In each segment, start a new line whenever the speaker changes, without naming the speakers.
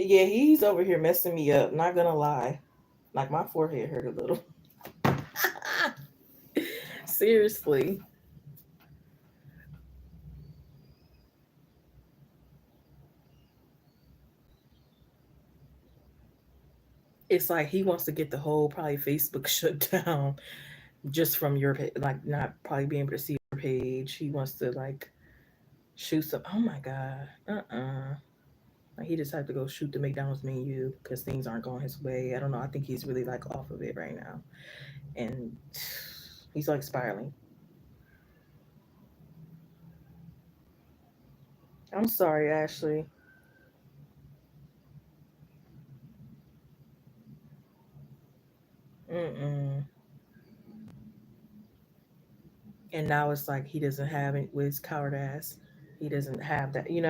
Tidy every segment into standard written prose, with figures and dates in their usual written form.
Yeah, he's over here messing me up. Not gonna lie, like my forehead hurt a little. Seriously, it's like he wants to get the whole probably Facebook shut down just from your like not probably being able to see your page. He wants to like shoot some. Oh my god, Like he decided to go shoot the McDonald's menu because things aren't going his way. I don't know. I think he's really like off of it right now, and he's like spiraling. I'm sorry, Ashley. Mm-mm. And now it's like he doesn't have it with his coward ass. He doesn't have that, he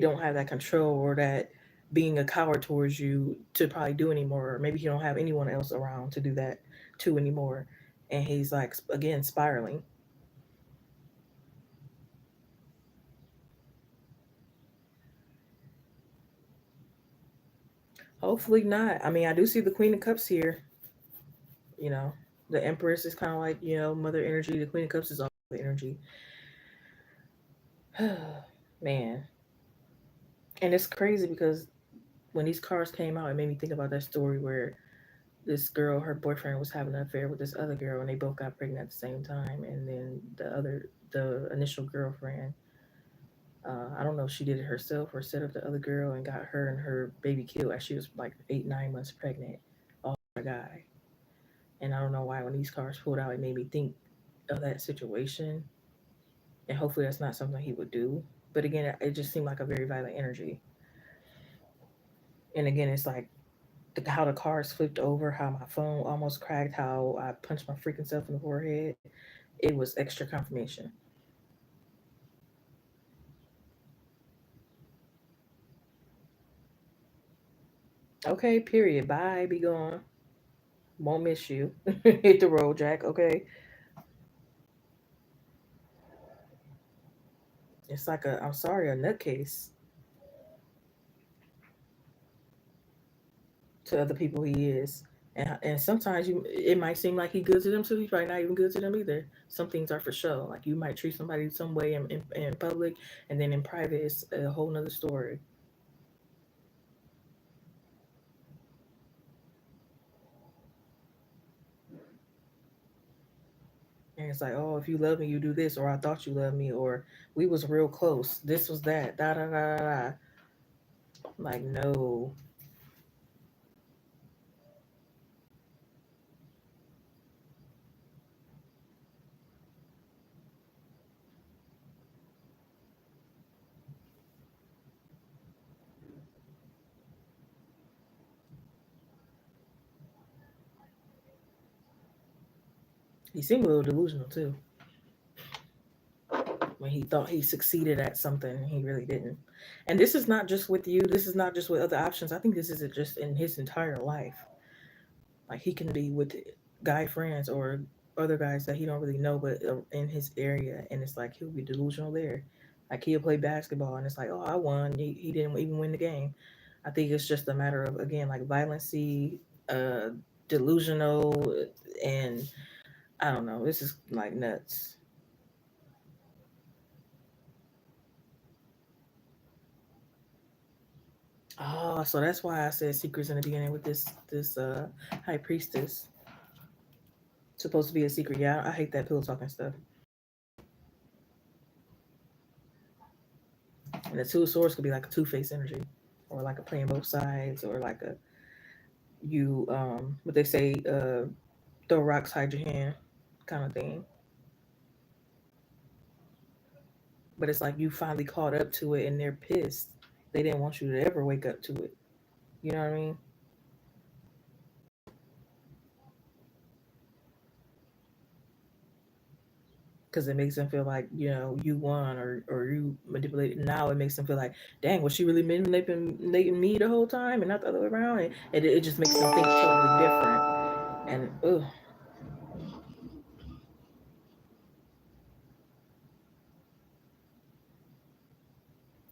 don't have that control or that being a coward towards you to probably do anymore. Or maybe he don't have anyone else around to do that to anymore. And he's like again spiraling. Hopefully not. I mean, I do see the Queen of Cups here. You know, the Empress is kind of like Mother Energy. The Queen of Cups is all the energy. Man, and it's crazy because when these cards came out, it made me think about that story where this girl, her boyfriend was having an affair with this other girl, and they both got pregnant at the same time. And then the initial girlfriend, I don't know if she did it herself or set up the other girl and got her and her baby killed as she was like 8, 9 months pregnant. All for a guy. And I don't know why when these cards pulled out, it made me think of that situation. And hopefully that's not something he would do. But again, it just seemed like a very violent energy. And again, it's like how the cards flipped over, how my phone almost cracked, how I punched my freaking self in the forehead. It was extra confirmation. Okay, period. Bye. Be gone. Won't miss you. Hit the road, Jack. Okay. It's like I'm sorry, a nutcase to other people he is. And sometimes it might seem like he good to them too. He's probably not even good to them either. Some things are for sure. Like you might treat somebody some way in public, and then in private it's a whole nother story. And it's like, oh, if you love me, you do this, or I thought you loved me, or we was real close. This was that. Da da da da. Da. Like no. He seemed a little delusional too when he thought he succeeded at something and he really didn't. And this is not just with you. This is not just with other options. I think this is just in his entire life. Like he can be with guy friends or other guys that he don't really know, but in his area, and it's like he'll be delusional there. Like he'll play basketball, and it's like, oh, I won. He didn't even win the game. I think it's just a matter of again like violency, uh, delusional, and I don't know. This is like nuts. Oh, so that's why I said secrets in the beginning with this high priestess. Supposed to be a secret. Yeah, I hate that pillow talking stuff. And the two of swords could be like a two-faced energy, or like a playing both sides, or like a you what they say, throw rocks, hide your hand, kind of thing. But it's like you finally caught up to it, and they're pissed. They didn't want you to ever wake up to it. You know what I mean? Because it makes them feel like you won or you manipulated. Now it makes them feel like, dang, was she really manipulating me the whole time and not the other way around? And it just makes them think totally different. And ugh,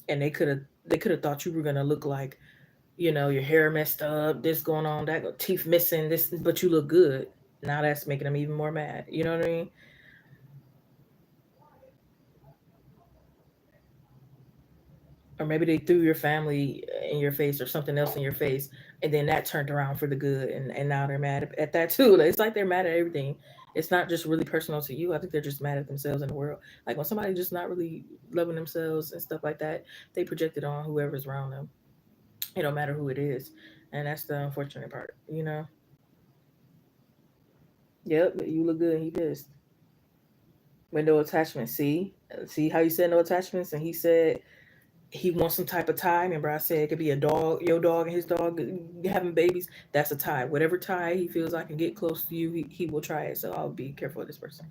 and they could have thought you were gonna look like Your hair messed up, this going on, teeth missing, this, but you look good. Now that's making them even more mad. You know what I mean? Or maybe they threw your family in your face or something else in your face, and then that turned around for the good, and now they're mad at that too. It's like they're mad at everything. It's not just really personal to you. I think they're just mad at themselves and the world. Like when somebody just not really loving themselves and stuff like that, they project it on whoever's around them. It don't matter who it is, and that's the unfortunate part. Yep, you look good and he pissed. With no attachment. See how you said no attachments, and he said he wants some type of tie. Remember, I said it could be a dog, your dog and his dog having babies. That's a tie. Whatever tie he feels like can get close to you, he will try it. So I'll be careful with this person.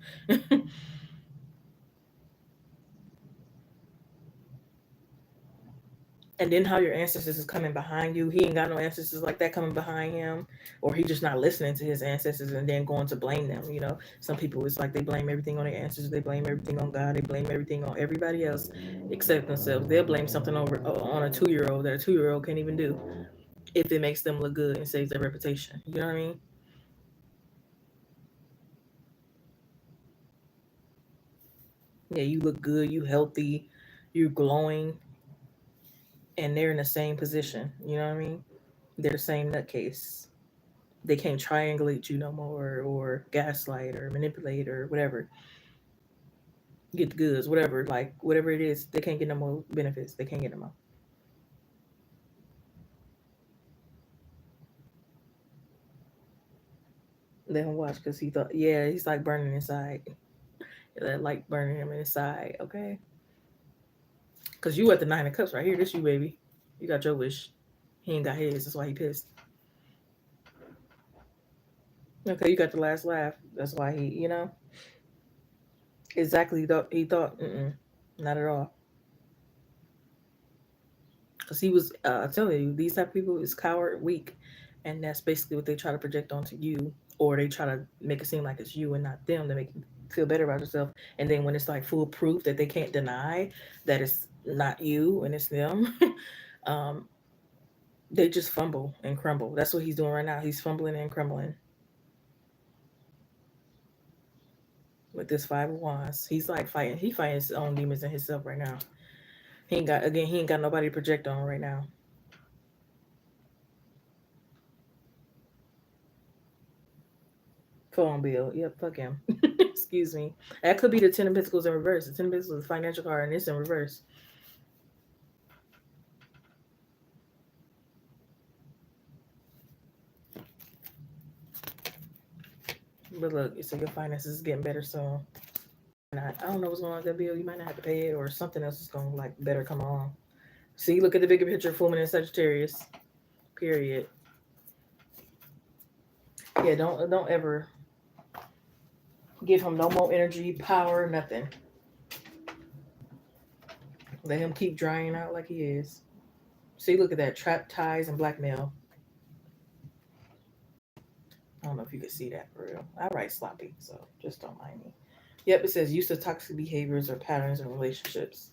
And then how your ancestors is coming behind you. He ain't got no ancestors like that coming behind him, or he just not listening to his ancestors and then going to blame them. Some people, it's like they blame everything on their ancestors, they blame everything on God, they blame everything on everybody else except themselves. They'll blame something over on a 2 year old that a 2 year old can't even do if it makes them look good and saves their reputation. You know what I mean? Yeah, you look good, you healthy, you glowing, and they're in the same position. You know what I mean? They're the same nutcase. They can't triangulate you no more, or gaslight, or manipulate, or whatever. Get the goods, whatever. Like whatever it is, they can't get no more benefits. They can't get no more. Let him watch because he thought, yeah, he's like burning inside. That light burning him inside. Okay, because you at the 9 of cups right here. This you, baby. You got your wish. He ain't got his. That's why he pissed. Okay, you got the last laugh. That's why he. Exactly. He thought, not at all. Because he was telling you, these type of people is coward, weak, and that's basically what they try to project onto you, or they try to make it seem like it's you and not them to make you feel better about yourself. And then when it's like full proof that they can't deny that it's not you and it's them, um, they just fumble and crumble. That's what he's doing right now. He's fumbling and crumbling with this 5 of wands. He's like fighting. He fighting his own demons and himself right now. He ain't got nobody to project on right now. Phone bill. Yep, fuck him. Excuse me. That could be the 10 of Pentacles in reverse. The 10 of Pentacles is a financial card, and it's in reverse. But look, so your finances is getting better soon. I don't know what's going on with that bill. You might not have to pay it, or something else is going to like better come along. See, look at the bigger picture. Full moon in Sagittarius. Period. Yeah, don't ever give him no more energy, power, nothing. Let him keep drying out like he is. See, look at that. Trap ties and blackmail. I don't know if you can see that for real. I write sloppy, so just don't mind me. Yep, it says use of toxic behaviors or patterns in relationships.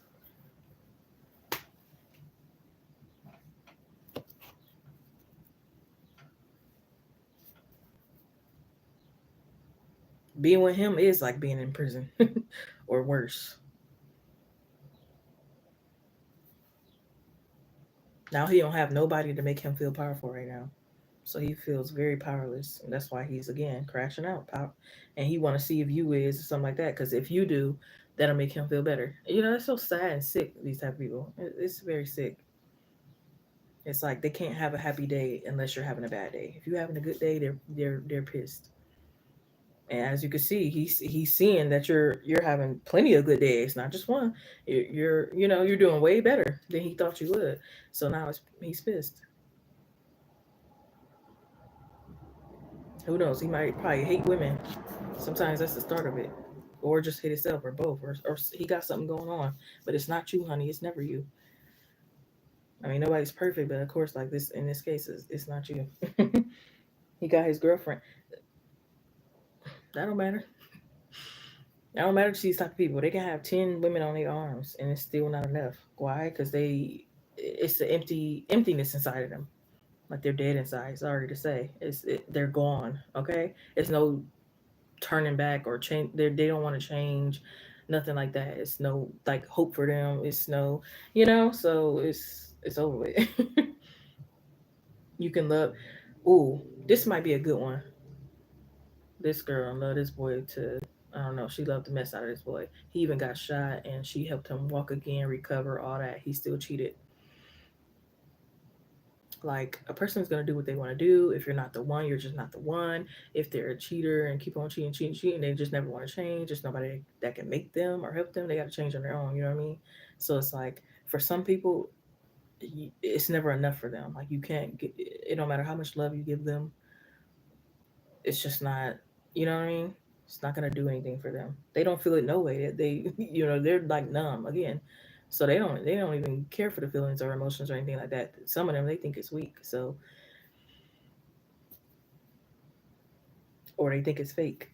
Being with him is like being in prison or worse. Now he don't have nobody to make him feel powerful right now. So he feels very powerless. And that's why he's again crashing out. And he want to see if you is or something like that. Because if you do, that'll make him feel better. It's so sad and sick, these type of people. It's very sick. It's like they can't have a happy day unless you're having a bad day. If you're having a good day, they're pissed. And as you can see, he's seeing that you're having plenty of good days, not just one. You're doing way better than he thought you would. So now he's pissed. Who knows? He might probably hate women. Sometimes that's the start of it, or just hate himself, or both, or he got something going on. But it's not you, honey. It's never you. I mean, nobody's perfect, but of course, like this in this case, it's not you. He got his girlfriend. That don't matter. That don't matter to these type of people. They can have 10 women on their arms, and it's still not enough. Why? Because it's the emptiness inside of them. Like they're dead inside. Sorry to say, they're gone. Okay, it's no turning back or change. They don't want to change, nothing like that. It's no like hope for them. It's no, So it's over with. You can love. Ooh, this might be a good one. This girl loved this boy to. I don't know. She loved the mess out of this boy. He even got shot, and she helped him walk again, recover, all that. He still cheated. Like a person's gonna do what they want to do. If you're not the one, you're just not the one. If they're a cheater and keep on cheating, cheating, cheating, they just never want to change. There's nobody that can make them or help them. They got to change on their own. You know what I mean? So it's like for some people, it's never enough for them. Like you can't get it. Don't matter how much love you give them. It's just not. You know what I mean? It's not gonna do anything for them. They don't feel it no way. They they're like numb again. So they don't even care for the feelings or emotions or anything like that. Some of them they think it's weak. So or they think it's fake,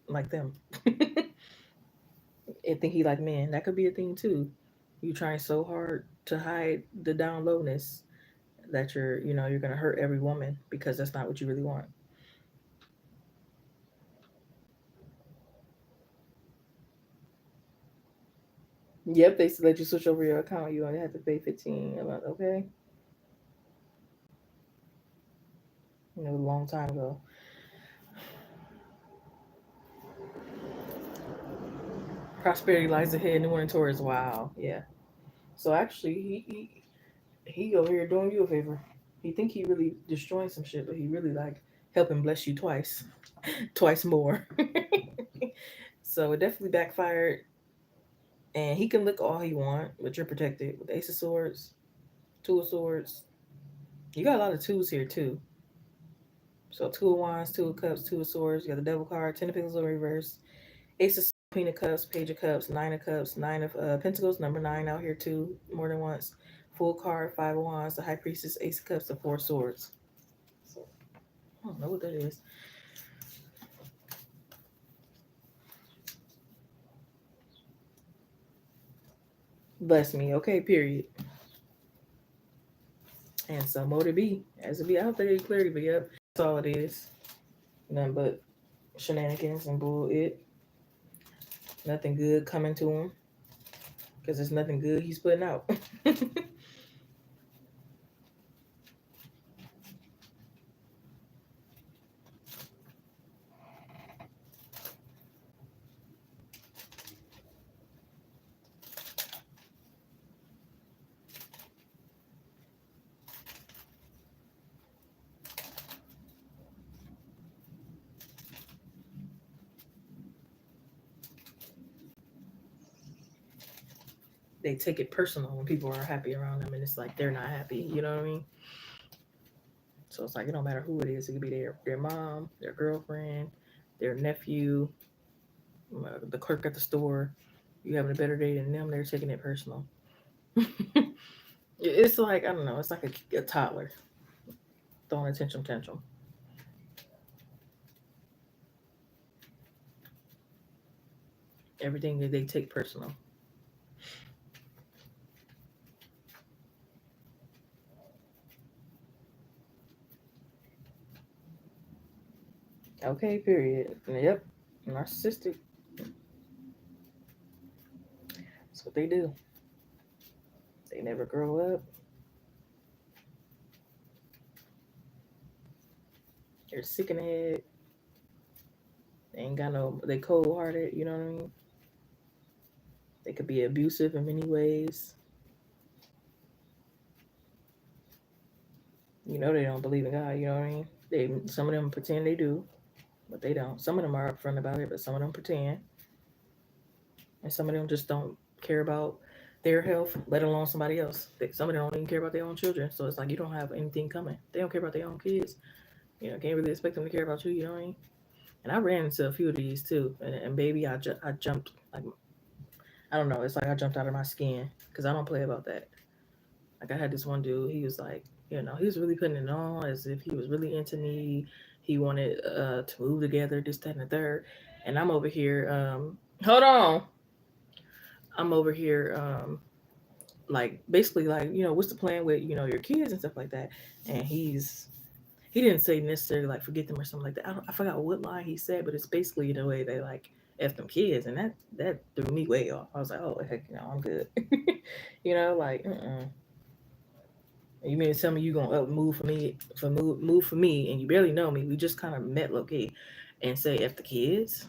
like them. And think he like men. That could be a thing too. You trying so hard to hide the down lowness that you're gonna hurt every woman because that's not what you really want. Yep, they let you switch over your account. You only have to pay 15 a month. Okay, a long time ago. Prosperity lies ahead. New one towards. Wow. Yeah. So actually, he over here doing you a favor. He think he really destroying some shit, but he really like helping bless you twice, twice more. So it definitely backfired. And he can look all he want, but you're protected with Ace of Swords, Two of Swords. You got a lot of twos here too. So Two of Wands, Two of Cups, Two of Swords. You got the Devil card, Ten of Pentacles in reverse, Ace of Swords, Queen of Cups, Page of Cups, Nine of Cups, Nine of Pentacles, number nine out here too, more than once. Full card, Five of Wands, the High Priestess, Ace of Cups, the Four of Swords. So I don't know what that is. Bless me, okay, period. And so more to be, as it be. I hope they get clarity, but yep, that's all it is. Nothing but shenanigans and bull it. Nothing good coming to him because there's nothing good he's putting out. They take it personal when people are happy around them, and it's like they're not happy. You know what I mean? So it's like it don't matter who it is. It could be their mom, their girlfriend, their nephew, the clerk at the store. You having a better day than them. They're taking it personal. It's like I don't know. It's like a toddler throwing a tantrum. Everything that they take personal. Okay, period. Yep, narcissistic. That's what they do. They never grow up. They're sick in the head. They ain't got no. They cold hearted. You know what I mean? They could be abusive in many ways. They don't believe in God. You know what I mean? Some of them pretend they do, but they don't. Some of them are upfront about it, but some of them pretend, and some of them just don't care about their health, let alone somebody else. Some of them don't even care about their own children. So it's like you don't have anything coming. They don't care about their own kids. Can't really expect them to care about you. You know what I mean? And I ran into a few of these too, and baby, I jumped like I don't know. It's like I jumped out of my skin because I don't play about that. Like I had this one dude. He was like, he was really putting it on as if he was really into me. He wanted to move together, this, that, and the third. And I'm over here. Hold on. I'm over here like basically like, what's the plan with, your kids and stuff like that. And he didn't say necessarily like forget them or something like that. I forgot what line he said, but it's basically in a way they like F them kids, and that threw me way off. I was like, oh heck, I'm good. Like, you mean to tell me you gonna up move for me move for me, and you barely know me? We just kind of met low key, and say F the kids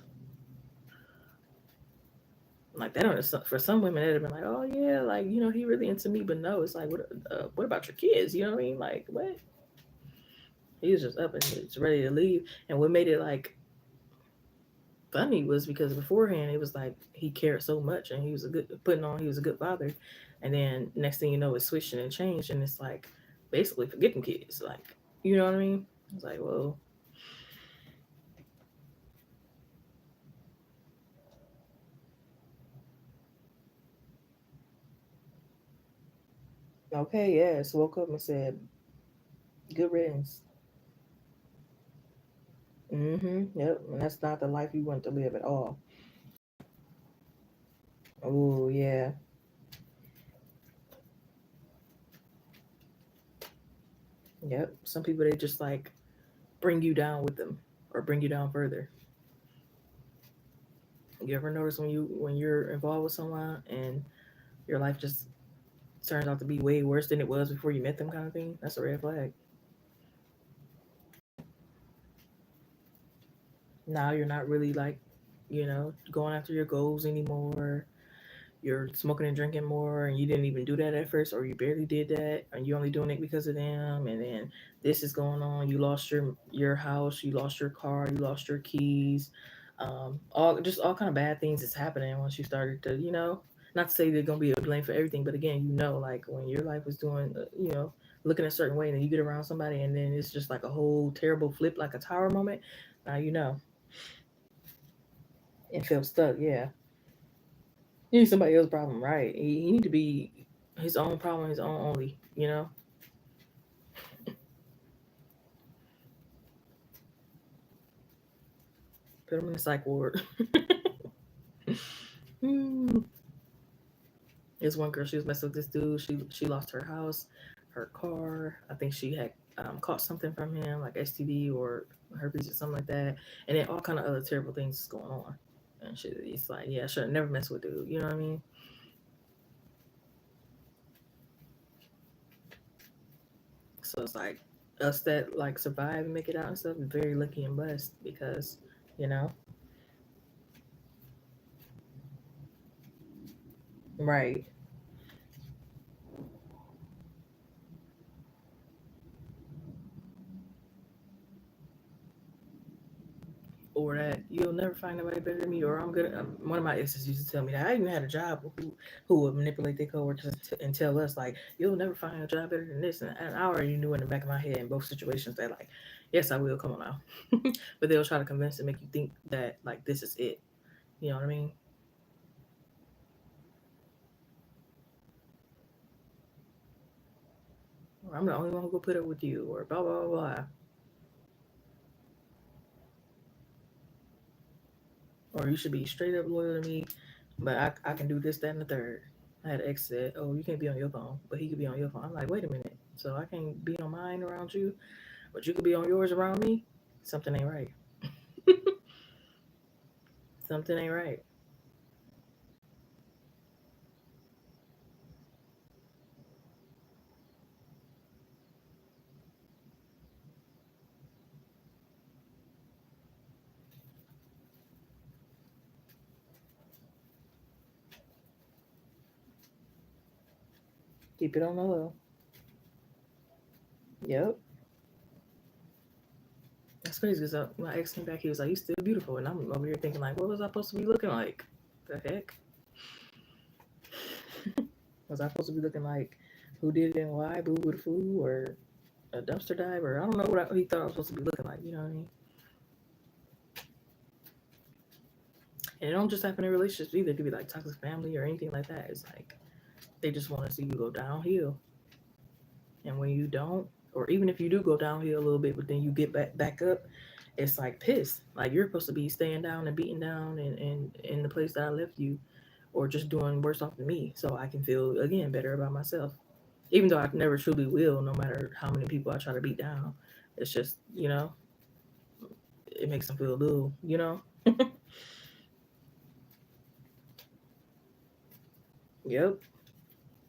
like that. On for some women, that'd have been like, oh yeah, like he really into me, but no, it's like what about your kids? You know what I mean? Like what? He was just up and he was ready to leave, and what made it like funny was because beforehand it was like he cared so much and he was he was a good father, and then next thing you know it's switching and changed, and it's like basically forgetting kids, like you know what I mean. It's like, well, okay, yes, woke up and said good riddance. Yep, and that's not the life you want to live at all. Oh yeah. Yep, some people they just like bring you down with them or bring you down further. You ever notice when you're involved with someone and your life just turns out to be way worse than it was before you met them, kind of thing? That's a red flag. Now you're not really like, going after your goals anymore. You're smoking and drinking more, and you didn't even do that at first, or you barely did that, and you're only doing it because of them. And then this is going on. You lost your house, you lost your car, you lost your keys. All kind of bad things is happening once you started to, not to say they're gonna be a blame for everything, but again, like when your life was doing, looking a certain way, and then you get around somebody, and then it's just like a whole terrible flip, like a tower moment. Now and feel stuck. Yeah, he need somebody else's problem, right? He need to be his own problem, his own only. Put him in the psych ward. Hmm. This one girl, she was messing with this dude. She lost her house, her car. I think she had caught something from him, like STD or herpes or something like that. And then all kind of other terrible things is going on. And shit, it's like, yeah, I should have never messed with dude. You know what I mean? So it's like us that like survive and make it out and stuff is very lucky and blessed because, you know, right. Or that you'll never find nobody better than me, or I'm gonna. One of my exes used to tell me that I even had a job who would manipulate their coworkers and tell us like, "You'll never find a job better than this." And I already knew in the back of my head in both situations that like, yes, I will. Come on now, but they'll try to convince and make you think that like this is it. You know what I mean? Or I'm the only one who will put up with you, or blah blah blah blah. Or you should be straight up loyal to me, but I can do this, that, and the third. I had an ex said, "Oh, you can't be on your phone, but he could be on your phone." I'm like, wait a minute. So I can't be on mine around you, but you could be on yours around me? Something ain't right. Something ain't right. Keep it on the low. Yep. That's crazy because my ex came back. He was like, "You still beautiful," and I'm over here thinking like, "What was I supposed to be looking like? The heck was I supposed to be looking like? Who did it and why? Boo with a foo or a dumpster diver? I don't know what he thought I was supposed to be looking like. You know what I mean? And it don't just happen in relationships either. It could be like toxic family or anything like that. It's like they just want to see you go downhill. And when you don't, or even if you do go downhill a little bit, but then you get back up, it's like pissed. Like you're supposed to be staying down and beating down and in the place that I left you. or just doing worse off than me, so I can feel again better about myself. Even though I never truly will, no matter how many people I try to beat down. It's just, it makes them feel a little. Yep.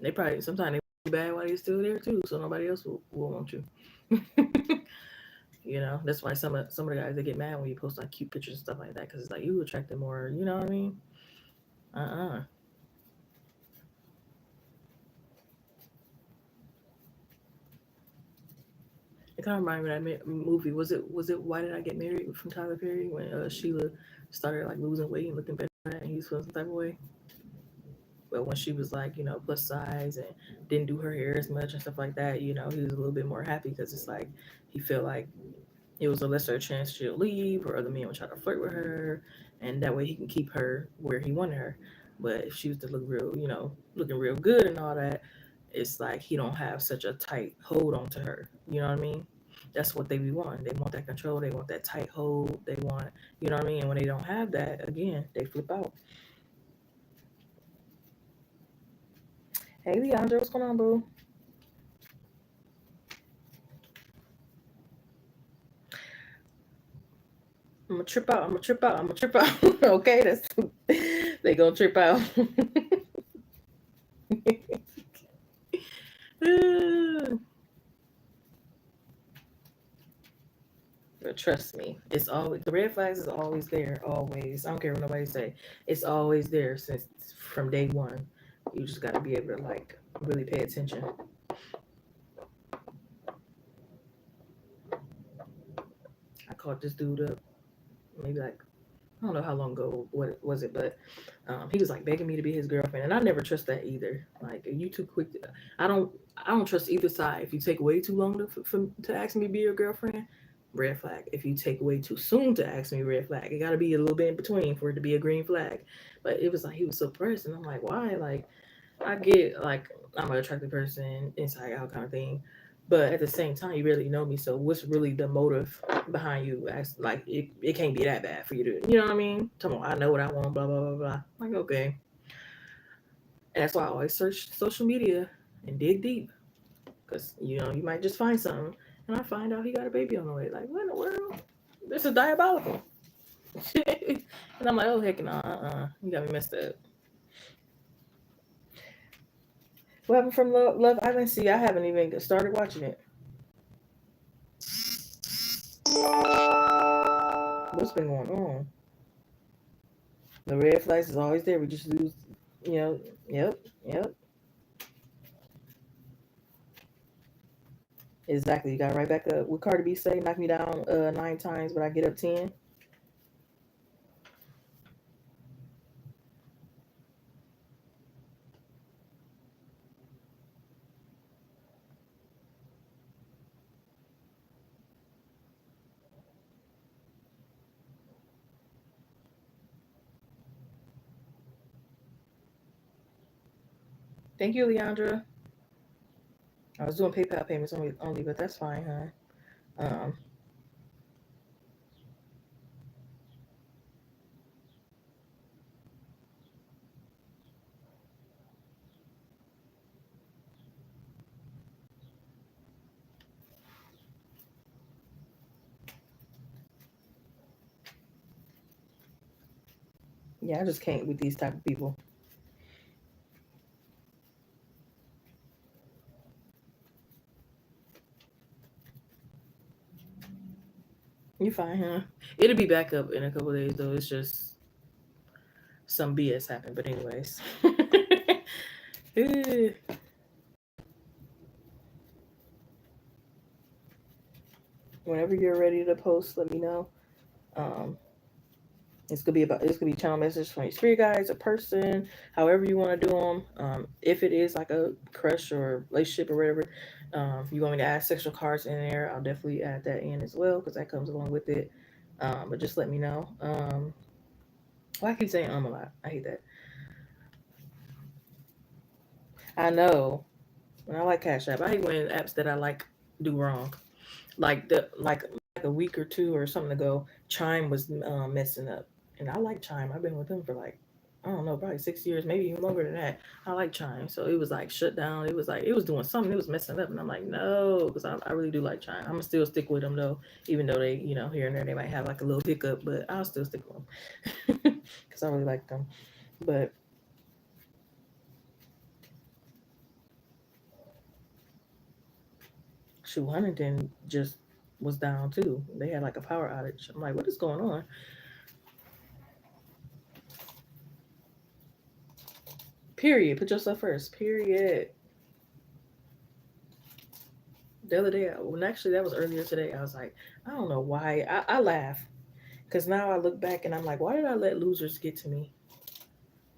They probably sometimes they bad while you're still there too, so nobody else will want you. That's why some of the guys they get mad when you post like cute pictures and stuff like that because it's like you attract them more. You know what I mean? Uh. It kind of reminded me of that movie. Was it Why Did I Get Married from Tyler Perry when Sheila started like losing weight and looking better and he was feeling some type of way. But when she was like plus size and didn't do her hair as much and stuff like that, he was a little bit more happy because it's like he felt like it was a lesser chance she'll leave or other men would try to flirt with her, and that way he can keep her where he wanted her. But if she was to look real, looking real good and all that, it's like he don't have such a tight hold onto her. You know what I mean? That's what they be wanting. They want that control. They want that tight hold. They want, you know what I mean? And when they don't have that, again, they flip out. Hey, Leandra, what's going on, boo? I'm gonna trip out. I'm gonna trip out. I'm gonna trip out. Okay, that's they gonna trip out. But trust me, it's always the red flags is always there. Always. I don't care what nobody say. It's always there since from day one. You just gotta be able to like really pay attention. I caught this dude up maybe like I don't know how long ago what was it, but he was like begging me to be his girlfriend, and I never trust that either. Like, are you too quick? I don't trust either side. If you take way too long to ask me to be your girlfriend, red flag. If you take way too soon to ask me, red flag. It got to be a little bit in between for it to be a green flag. But it was like he was so pressed, and I'm like, why? Like, I get like I'm an attractive person, inside out kind of thing. But at the same time, you really know me. So what's really the motive behind you? Like it can't be that bad for you to, you know what I mean? Come on, I know what I want. Blah blah blah blah. Like okay, and that's why I always search social media and dig deep because you might just find something, and I find out he got a baby on the way. Like what in the world? This is diabolical. And I'm like, oh heck no, you got me messed up. What happened from Love Island? See, I haven't even started watching it. What's been going on? The red flags is always there. We just lose, you know. Yep, yep, exactly. You got right back up. What Cardi B say? Knock me down 9 times, but I get up 10. Thank you, Leandra. I was doing PayPal payments only, but that's fine, huh? Yeah, I just can't with these type of people. You fine, huh? It'll be back up in a couple days though. It's just some BS happened, but anyways. Eh, Whenever you're ready to post, let me know. Um, it's gonna be channel message from your spirit guides, a person, however you want to do them. If it is like a crush or relationship or whatever, you want me to add sexual cards in there, I'll definitely add that in as well because that comes along with it. But just let me know. Well, I keep saying a lot. I hate that. I know. When I like Cash App, I hate when apps that I like do wrong. Like a week or two or something ago, Chime was messing up, and I like Chime. I've been with them for like I don't know, probably 6 years, maybe even longer than that. I like Chime. So it was like shut down. It was like, it was doing something. It was messing up. And I'm like, no, because I really do like Chime. I'm going to still stick with them though, even though they, here and there, they might have like a little hiccup, but I'll still stick with them because I really like them. But shoot, Huntington just was down too. They had like a power outage. I'm like, what is going on? Period. Put yourself first. Period. The other day, well, actually, that was earlier today. I was like, I don't know why. I laugh because now I look back and I'm like, why did I let losers get to me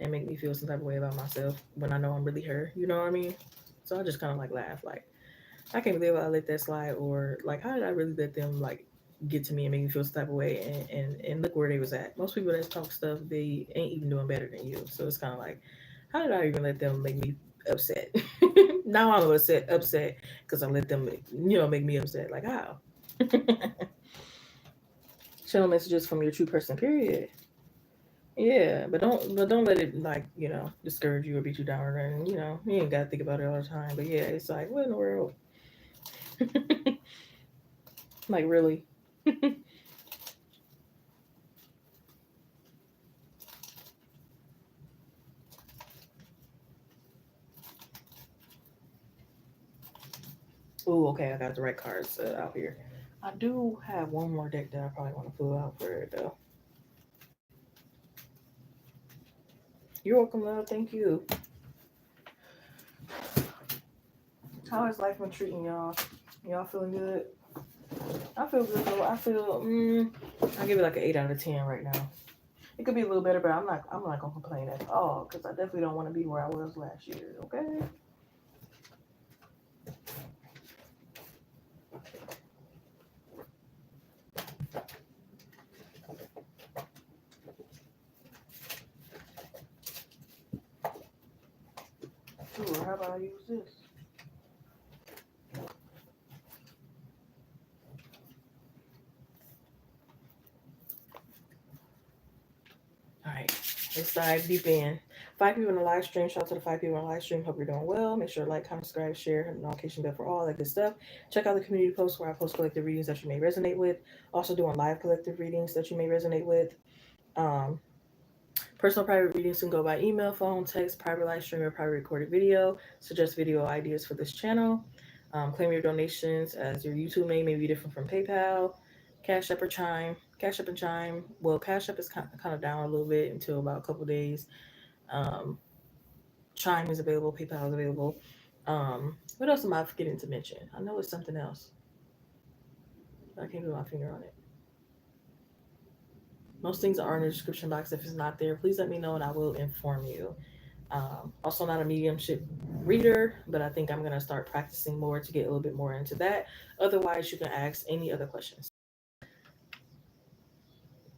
and make me feel some type of way about myself when I know I'm really her? You know what I mean? So I just kind of like laugh, like I can't believe I let that slide, or like how did I really let them like get to me and make me feel some type of way? And look where they was at. Most people that talk stuff, they ain't even doing better than you. So it's kind of like, how did I even let them make me upset? Now I'm upset because I let them, make me upset. Like how? Channel messages from your true person. Period. Yeah, but don't let it like discourage you or beat you down, and you ain't gotta think about it all the time. But yeah, it's like what in the world? Like really? Oh, okay, I got the right cards out here. I do have one more deck that I probably want to pull out for it though. You're welcome, love. Thank you. How has life been treating y'all? Y'all feeling good? I feel good though. I give it like an 8 out of 10 right now. It could be a little better, but I'm not gonna complain at all because I definitely don't want to be where I was last year. Okay. Ooh, how about I use this? All right, let's dive deep in. 5 people in the live stream. Shout out to the 5 people in the live stream. Hope you're doing well. Make sure to like, comment, subscribe, share, hit the notification bell for all that good stuff. Check out the community posts where I post collective readings that you may resonate with. Also doing live collective readings that you may resonate with. Um, Personal private readings can go by email, phone, text, private live stream, or private recorded video. Suggest video ideas for this channel. Claim your donations as your YouTube name may be different from PayPal, Cash App, or Chime. Cash App and Chime. Well, Cash App is kind of down a little bit until about a couple days. Um, Chime is available. PayPal is available. What else am I forgetting to mention? I know it's something else. I can't put my finger on it. Most things are in the description box. If it's not there, please let me know and I will inform you. Also, not a mediumship reader, but I think I'm going to start practicing more to get a little bit more into that. Otherwise, you can ask any other questions.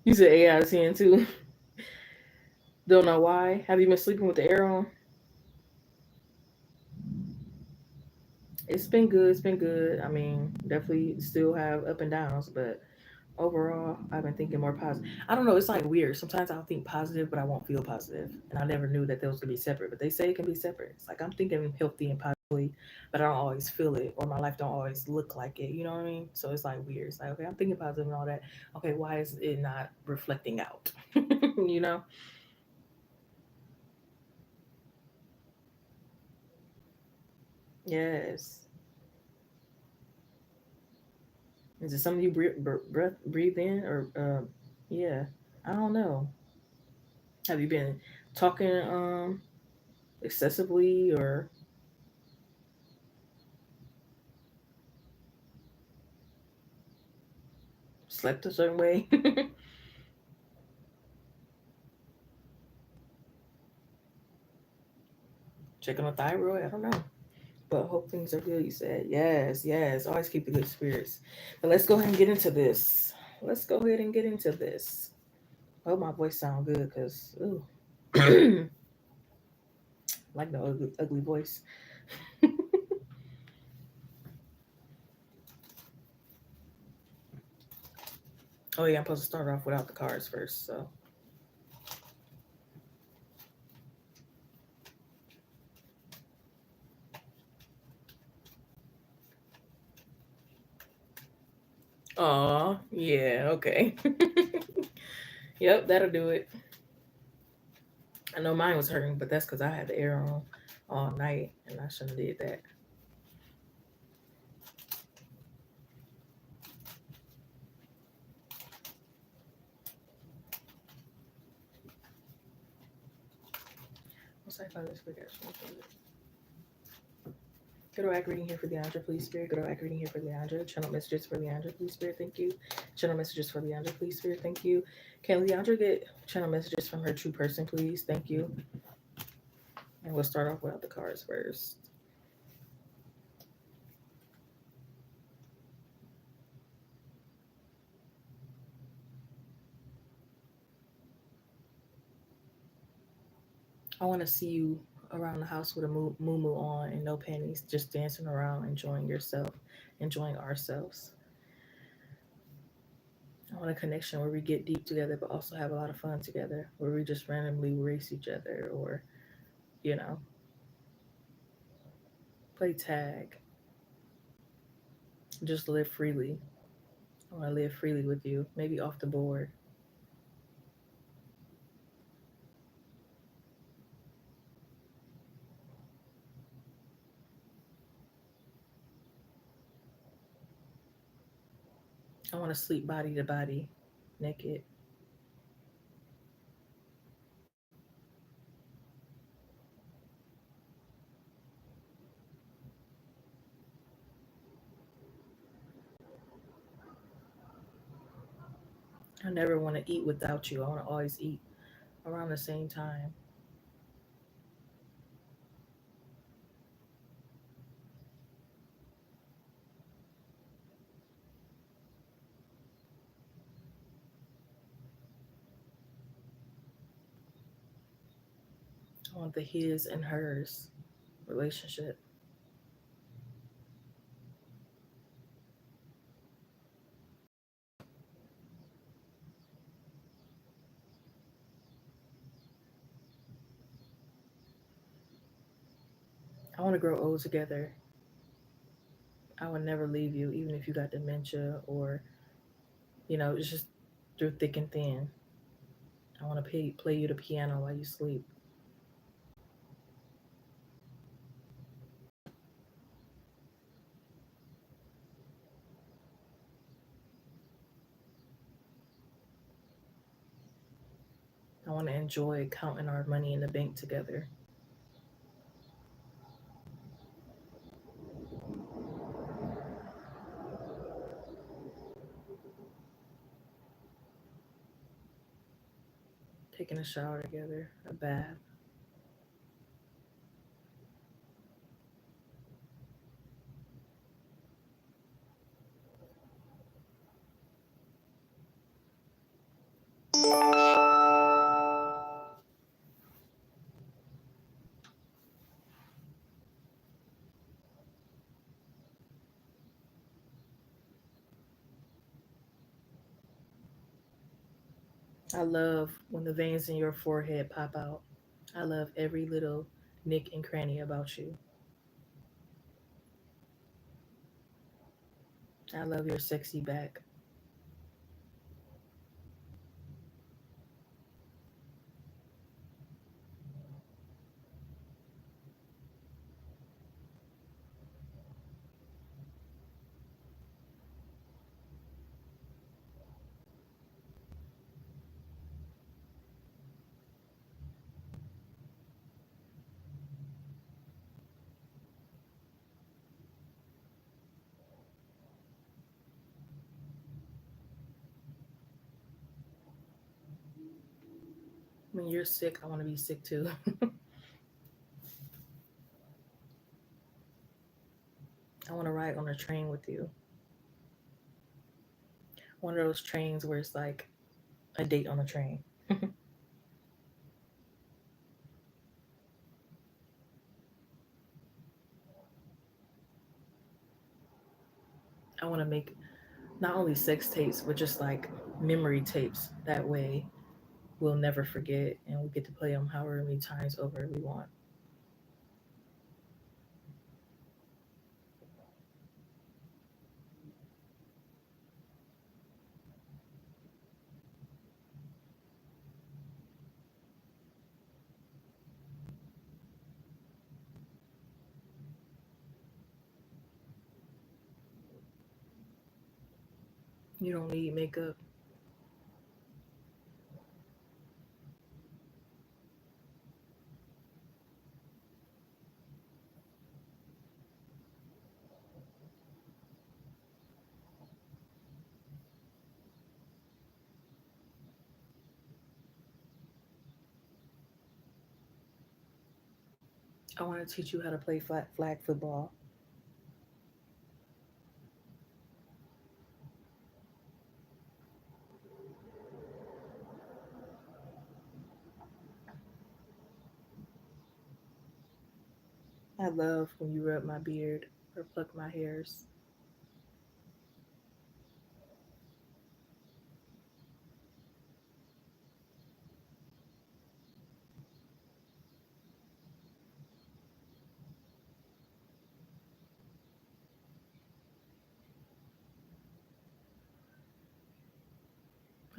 You said 8 out of 10 too. Don't know why. Have you been sleeping with the air on? It's been good. It's been good. I mean, definitely still have up and downs, but overall, I've been thinking more positive. I don't know. It's like weird. Sometimes I'll think positive, but I won't feel positive. And I never knew that those could be separate, but they say it can be separate. It's like I'm thinking healthy and positively, but I don't always feel it, or my life don't always look like it. You know what I mean? So it's like weird. It's like, okay, I'm thinking positive and all that. Okay, why is it not reflecting out? you know? Yes. Is it something you breathe in, or yeah? I don't know. Have you been talking excessively, or slept a certain way? Checking on thyroid? I don't know. But hope things are good, you said. Yes, yes. Always keep the good spirits. But let's go ahead and get into this. Let's go ahead and get into this. I hope my voice sound good because ooh. Like the ugly voice. Oh yeah, I'm supposed to start off without the cards first, so Aw, yeah, okay. Yep, that'll do it. I know mine was hurting, but that's because I had the air on all night, and I shouldn't have did that. Once I find this quick action, good old reading here for Leandra, please, Spirit. Good old reading here for Leandra. Channel messages for Leandra, please, Spirit. Thank you. Channel messages for Leandra, please, Spirit. Thank you. Can Leandra get channel messages from her true person, please? Thank you. And we'll start off without the cards first. I want to see you around the house with a moo on and no panties, just dancing around, enjoying yourself, enjoying ourselves. I want a connection where we get deep together, but also have a lot of fun together, where we just randomly race each other or, you know, play tag, just live freely. I want to live freely with you, maybe off the board. I want to sleep body to body, naked. I never want to eat without you. I want to always eat around the same time. I want the his and hers relationship. I want to grow old together. I would never leave you, even if you got dementia or, it's just through thick and thin. I want to play you the piano while you sleep. I want to enjoy counting our money in the bank together, taking a shower together, a bath. I love when the veins in your forehead pop out. I love every little nick and cranny about you. I love your sexy back. When you're sick, I want to be sick too. I want to ride on a train with you. One of those trains where it's like a date on a train. I want to make not only sex tapes, but just like memory tapes. That way we'll never forget and we get to play them however many times over we want. You don't need makeup. I want to teach you how to play flag football. I love when you rub my beard or pluck my hairs.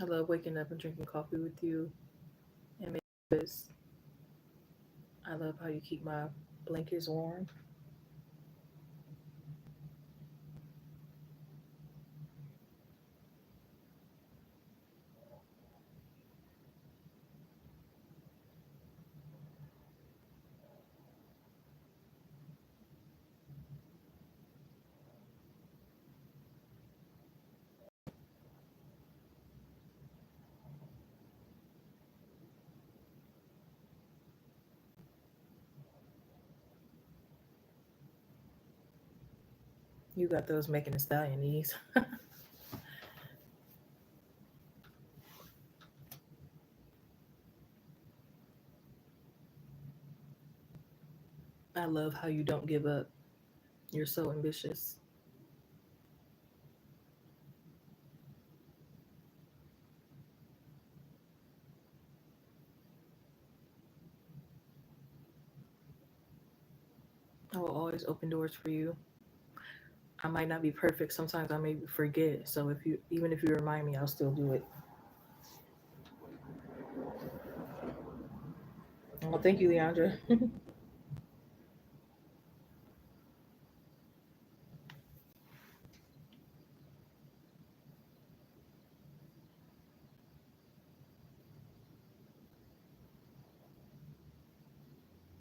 I love waking up and drinking coffee with you and making this. I love how you keep my blankets warm. You got those making a stallion knees. I love how you don't give up. You're so ambitious. I will always open doors for you. I might not be perfect. Sometimes I may forget. So if you, even if you remind me, I'll still do it. Well, thank you, Leandra.